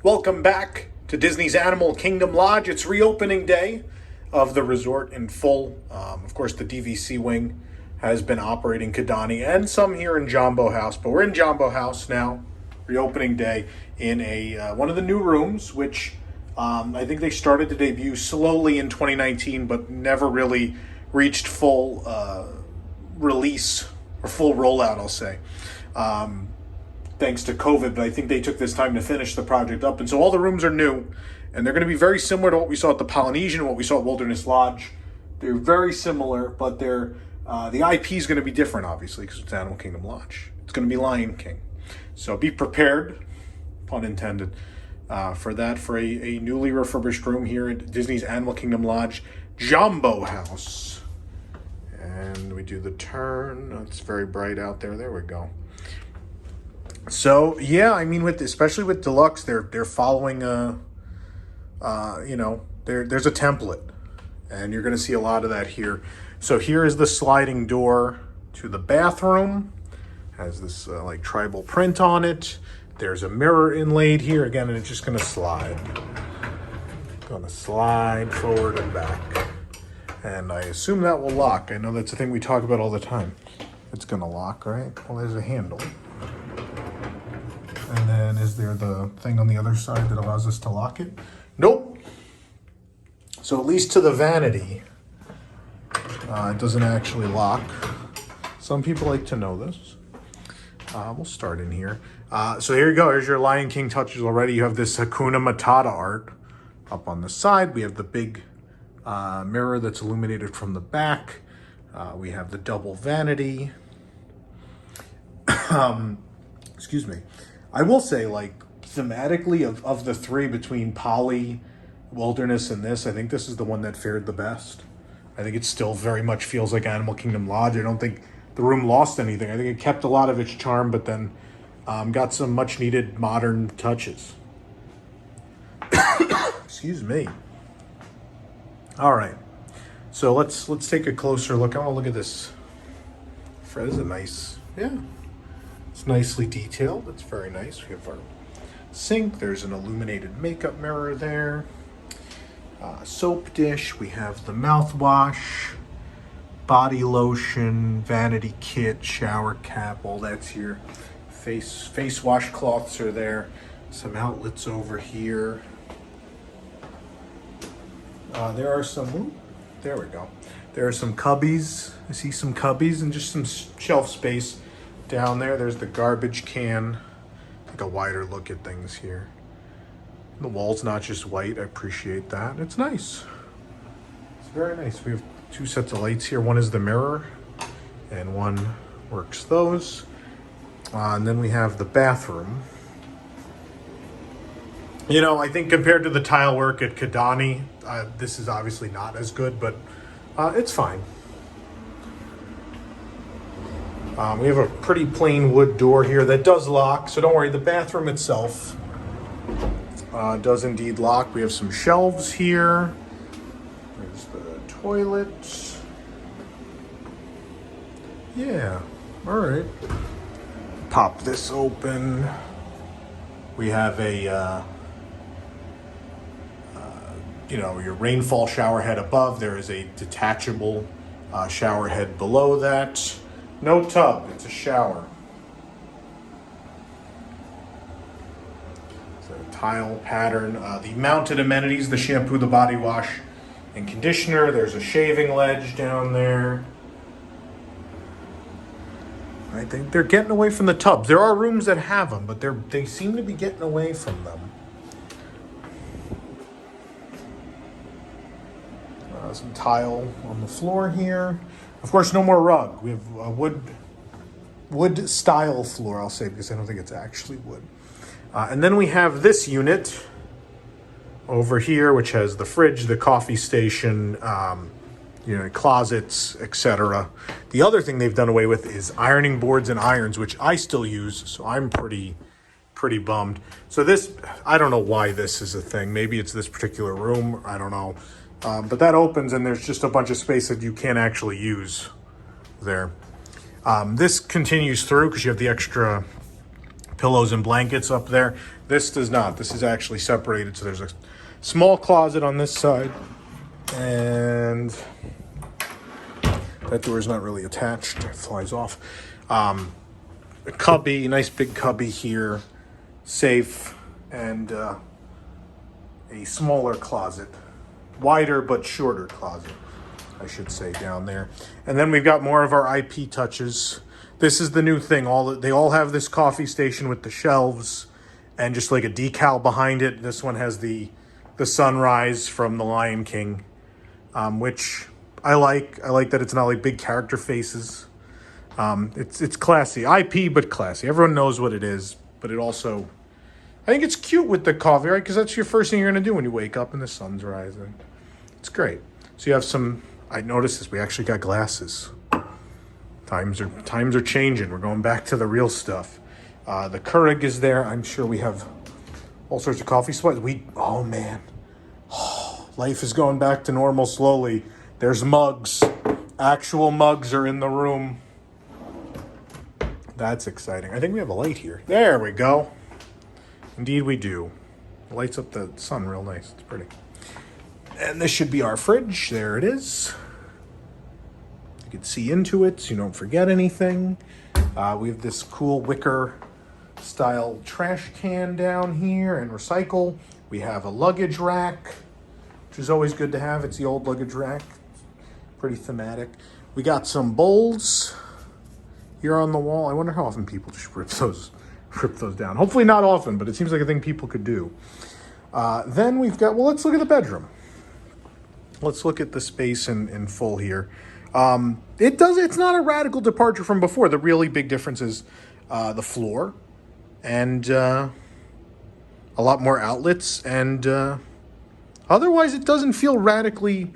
Welcome back to Disney's Animal Kingdom Lodge. It's reopening day of the resort in full. Of course, the DVC wing has been operating Kidani and some here in Jambo House, but we're in Jambo House now, reopening day, in one of the new rooms, which I think they started to debut slowly in 2019, but never really reached full release or full rollout, I'll say. Thanks to COVID, but I think they took this time to finish the project up. And so all the rooms are new, and they're going to be very similar to what we saw at the Polynesian and what we saw at Wilderness Lodge. They're very similar, but the IP is going to be different, obviously, because it's Animal Kingdom Lodge. It's going to be Lion King. So be prepared, pun intended, for that, for a newly refurbished room here at Disney's Animal Kingdom Lodge, Jambo House. And we do the turn. It's very bright out there. There we go. So yeah, I mean, especially with Deluxe, they're following there's a template, and you're going to see a lot of that here. So here is the sliding door to the bathroom. Has this like tribal print on it. There's a mirror inlaid here again, and it's just going to slide. Going to slide forward and back, and I assume that will lock. I know that's a thing we talk about all the time. It's going to lock, right? Well, there's a handle. And then is there the thing on the other side that allows us to lock it? Nope. So at least to the vanity, it doesn't actually lock. Some people like to know this. We'll start in here. So here you go. Here's your Lion King touches already. You have this Hakuna Matata art up on the side. We have the big mirror that's illuminated from the back. We have the double vanity. Excuse me. I will say, like, thematically of the three between Poly, Wilderness, and this, I think this is the one that fared the best. I think it still very much feels like Animal Kingdom Lodge. I don't think the room lost anything. I think it kept a lot of its charm, but then got some much needed modern touches. Excuse me. All right. So let's take a closer look. I want to look at this. Fred is a nice, yeah. It's nicely detailed. It's very nice. We have our sink. There's an illuminated makeup mirror there. Soap dish. We have the mouthwash, body lotion, vanity kit, shower cap. All that's here. Face washcloths are there. Some outlets over here. There are some. There we go. There are some cubbies. I see some cubbies and just some shelf space. Down there, there's the garbage can. Take a wider look at things here. The wall's not just white. I appreciate that. It's nice. It's very nice. We have two sets of lights here. One is the mirror, and one works those. And then we have the bathroom. You know, I think compared to the tile work at Kidani, this is obviously not as good, but it's fine. We have a pretty plain wood door here that does lock, so don't worry. The bathroom itself does indeed lock. We have some shelves here. There's the toilet. Yeah, all right. Pop this open. We have a, your rainfall shower head above. There is a detachable shower head below that. No tub, it's a shower. So tile pattern. The mounted amenities, the shampoo, the body wash, and conditioner. There's a shaving ledge down there. I think they're getting away from the tubs. There are rooms that have them, but they seem to be getting away from them. Some tile on the floor here. Of course, no more rug. We have a wood style floor, I'll say, because I don't think it's actually wood. And then we have this unit over here, which has the fridge, the coffee station, closets, etc. The other thing they've done away with is ironing boards and irons, which I still use, so I'm pretty bummed. So this, I don't know why this is a thing. Maybe it's this particular room. I don't know. But that opens and there's just a bunch of space that you can't actually use there. This continues through because you have the extra pillows and blankets up there. This does not. This is actually separated. So there's a small closet on this side, and that door is not really attached. It flies off. A cubby, nice big cubby here, safe, and a smaller closet. Wider but shorter closet, I should say, down there. And then we've got more of our IP touches. This is the new thing. They all have this coffee station with the shelves and just like a decal behind it. This one has the sunrise from The Lion King, which I like. I like that it's not like big character faces. It's classy. IP, but classy. Everyone knows what it is, but it also, I think it's cute with the coffee, right? Because that's your first thing you're going to do when you wake up and the sun's rising. It's great. So you have some, I noticed this, we actually got glasses. Times are changing. We're going back to the real stuff. The Keurig is there. I'm sure we have all sorts of coffee spots. Oh man. Life is going back to normal slowly. There's mugs. Actual mugs are in the room. That's exciting. I think we have a light here. There we go. Indeed we do. It lights up the sun real nice. It's pretty. And this should be our fridge. There it is. You can see into it so you don't forget anything. We have this cool wicker style trash can down here and recycle. We have a luggage rack, which is always good to have. It's the old luggage rack. Pretty thematic. We got some bowls here on the wall. I wonder how often people just rip those down. Hopefully not often, but it seems like a thing people could do. Then we've got, well, let's look at the bedroom. Let's look at the space in full here. It's not a radical departure from before. The really big difference is the floor and a lot more outlets, and otherwise it doesn't feel radically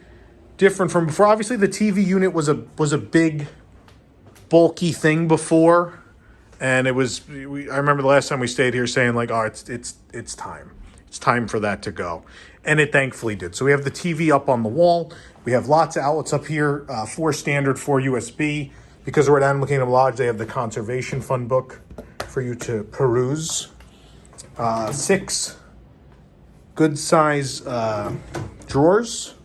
different from before. Obviously the TV unit was a big bulky thing before, and I remember the last time we stayed here saying like, oh, it's time for that to go. And it thankfully did. So we have the TV up on the wall. We have lots of outlets up here, 4 standard, 4 USB. Because we're at Animal Kingdom Lodge, they have the Conservation Fund book for you to peruse. 6 good size drawers.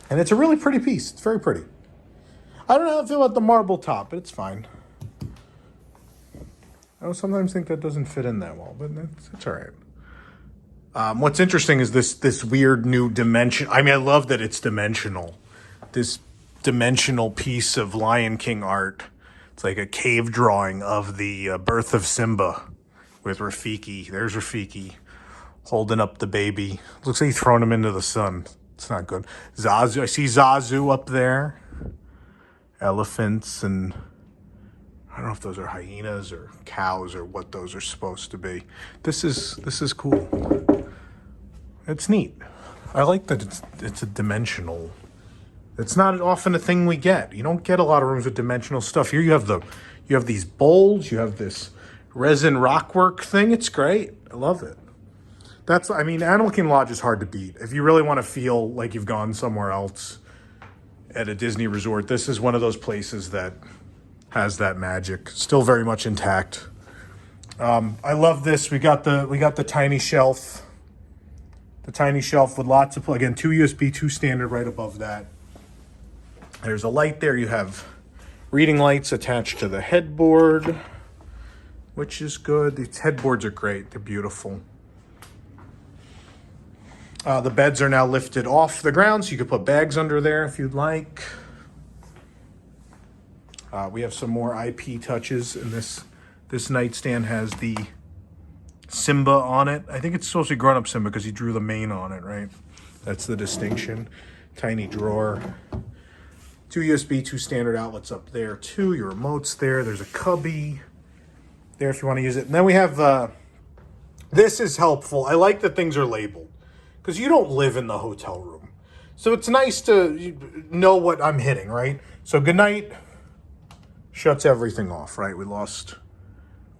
And it's a really pretty piece. It's very pretty. I don't know how I feel about the marble top, but it's fine. I sometimes think that doesn't fit in that well, but it's all right. What's interesting is this weird new dimension. I mean, I love that it's dimensional. This dimensional piece of Lion King art. It's like a cave drawing of the birth of Simba with Rafiki. There's Rafiki holding up the baby. Looks like he's throwing him into the sun. It's not good. Zazu, I see Zazu up there. Elephants, and I don't know if those are hyenas or cows or what those are supposed to be. This is cool. It's neat. I like that it's a dimensional. It's not often a thing we get. You don't get a lot of rooms with dimensional stuff. Here you have these bowls, you have this resin rockwork thing. It's great. I love it. Animal Kingdom Lodge is hard to beat. If you really want to feel like you've gone somewhere else at a Disney resort, this is one of those places that has that magic. Still very much intact. I love this. We got the tiny shelf. The tiny shelf with lots of, again, 2 USB, 2 standard right above that. There's a light there. You have reading lights attached to the headboard, which is good. These headboards are great. They're beautiful. The beds are now lifted off the ground, so you could put bags under there if you'd like. We have some more IP touches, and this nightstand has the Simba on it. I think it's supposed to be grown-up Simba because he drew the mane on it, right? That's the distinction. Tiny drawer. 2 USB, 2 standard outlets up there too. Your remote's there. There's a cubby there if you want to use it. And then we have, this is helpful. I like that things are labeled because you don't live in the hotel room. So it's nice to know what I'm hitting, right? So goodnight shuts everything off, right? We lost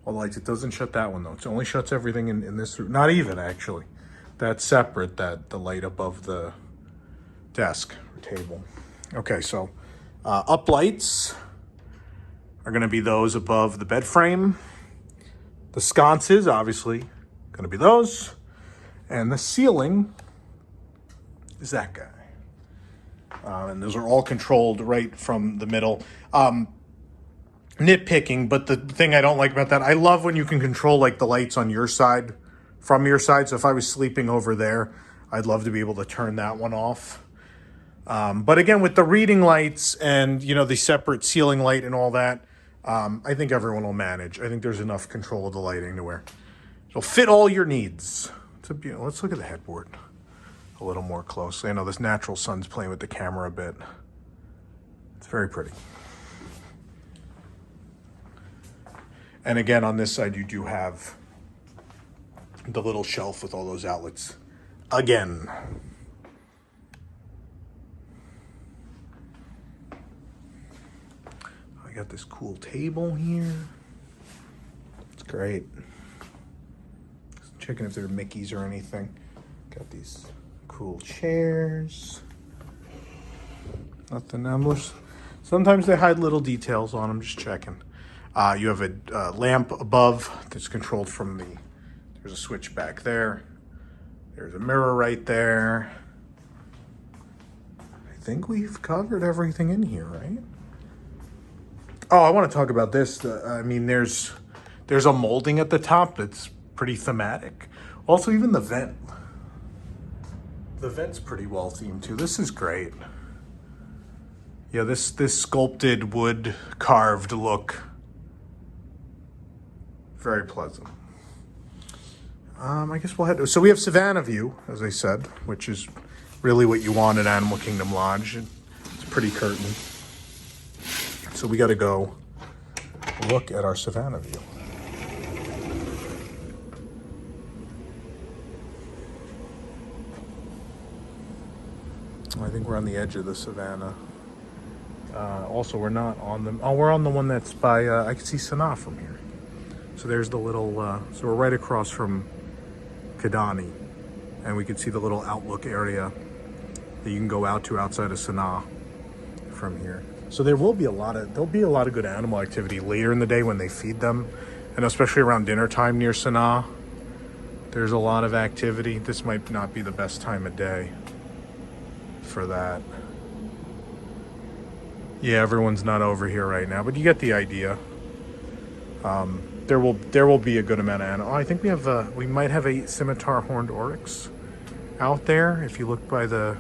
all the lights. It doesn't shut that one though. It only shuts everything in this room. Not even actually. That's separate, the light above the desk or table. Okay, so up lights are going to be those above the bed frame. The sconces, obviously, going to be those. And the ceiling is that guy. And those are all controlled right from the middle. Nitpicking, but the thing I don't like about that, I love when you can control like the lights on your side, from your side. So if I was sleeping over there, I'd love to be able to turn that one off. But again, with the reading lights and, you know, the separate ceiling light and all that, I think everyone will manage. I think there's enough control of the lighting to where it'll fit all your needs. Let's look at the headboard a little more closely. I know this natural sun's playing with the camera a bit. It's very pretty. And again, on this side, you do have the little shelf with all those outlets. Again. I got this cool table here. It's great. Just checking if there are Mickeys or anything. Got these cool chairs. Nothing else. Sometimes they hide little details on them. Just checking. You have a lamp above that's controlled from there's a switch back there. There's a mirror right there. I think we've covered everything in here, right? Oh, I want to talk about this. I mean, there's a molding at the top that's pretty thematic. Also, even the vent. The vent's pretty well themed too. This is great. Yeah, this sculpted wood carved look. Very pleasant. I guess we'll head. So we have Savannah View, as I said, which is really what you want at Animal Kingdom Lodge. It's pretty curtain. So we got to go look at our Savannah View. I think we're on the edge of the Savannah. Also, we're not on the. Oh, we're on the one that's by. I can see Sanaa from here. So there's the little, so we're right across from Kidani, and we can see the little outlook area that you can go out to outside of Sanaa from here. So there'll be a lot of good animal activity later in the day when they feed them, and especially around dinner time near Sanaa. There's a lot of activity. This might not be the best time of day for that. Yeah, everyone's not over here right now, but you get the idea. There will be a good amount of animal. Oh, I think we might have a scimitar horned oryx out there. If you look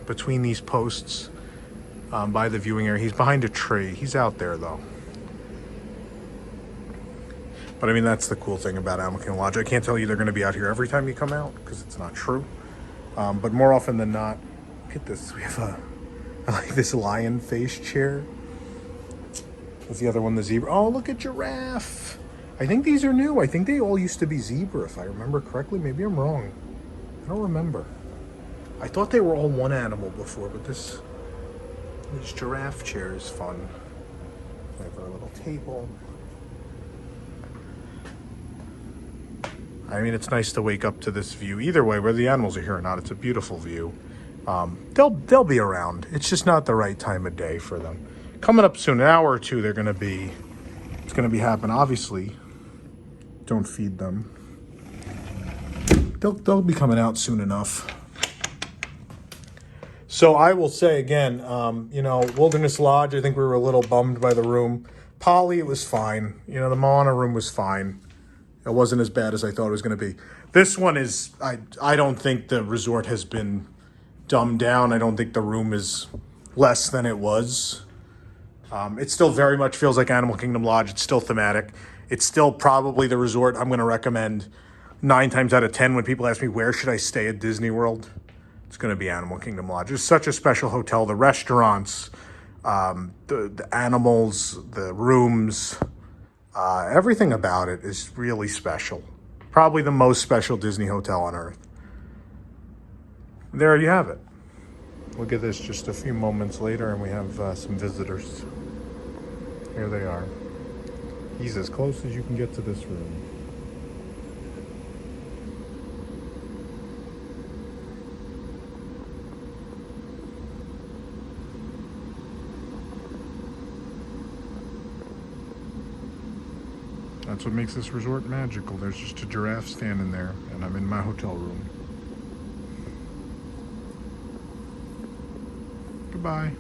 between these posts, by the viewing area, he's behind a tree. He's out there though. But I mean, that's the cool thing about Animal Kingdom Lodge. I can't tell you they're going to be out here every time you come out because it's not true. But more often than not, look at this. We have I like this lion face chair. What's the other one? The zebra. Oh, look at giraffe. I think these are new. I think they all used to be zebra, if I remember correctly. Maybe I'm wrong. I don't remember. I thought they were all one animal before, but this giraffe chair is fun. We have our little table. I mean, it's nice to wake up to this view. Either way, whether the animals are here or not, it's a beautiful view. They'll be around. It's just not the right time of day for them. Coming up soon, an hour or two, it's going to be happening. Obviously, don't feed them. They'll be coming out soon enough. So I will say again, Wilderness Lodge, I think we were a little bummed by the room. Polly, it was fine. The Moana room was fine. It wasn't as bad as I thought it was going to be. This one is, I don't think the resort has been dumbed down. I don't think the room is less than it was. It still very much feels like Animal Kingdom Lodge. It's still thematic. It's still probably the resort I'm going to recommend 9 times out of 10 when people ask me where should I stay at Disney World. It's going to be Animal Kingdom Lodge. It's such a special hotel. The restaurants, the animals, the rooms, everything about it is really special. Probably the most special Disney hotel on earth. There you have it. Look at this just a few moments later and we have some visitors. Here they are. He's as close as you can get to this room. That's what makes this resort magical. There's just a giraffe standing there, and I'm in my hotel room. Goodbye.